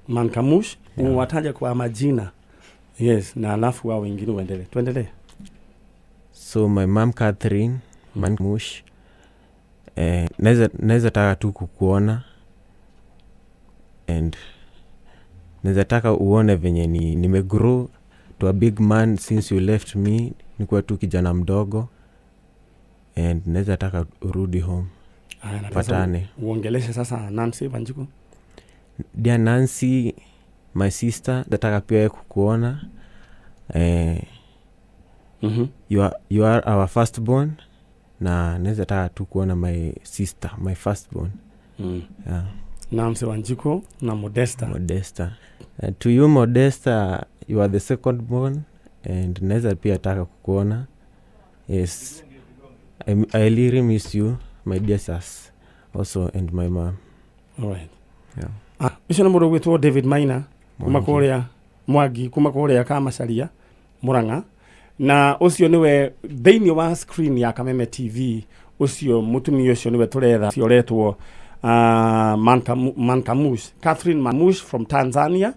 Man Kamush, wataja kwa majina. Yes, na alafu wao wengine waendelee. Tuendelee. So my mom Catherine, Man Kamush. Naweza taka tu kukuona. And naweza taka uone venye nimegrow to a big man since you left me. Nikuwa tu kijana mdogo. And naweza taka urudi home. Patane. Uongeleshe sasa Nancy Wanjiku. Dear Nancy, my sister, nataka pia kukuona. You are our firstborn. Na naweza taka tu kuona my sister, my firstborn. Yeah. Nancy Wanjiku na Modesta. To you Modesta, you are the secondborn. And naweza pia taka kukuona. Yes. I really miss you, my dear sis, also, and my mom. All right. Yeah. Ishona muro witwo David Maina kuma korea Mwagi kuma korea Kamacharia Muranga na ucio niwe thĩinĩ wa screen ya Kameme TV ucio mutumia ucio niwe turetha cioretwo Man Kamush, Catherine Mamush from Tanzania.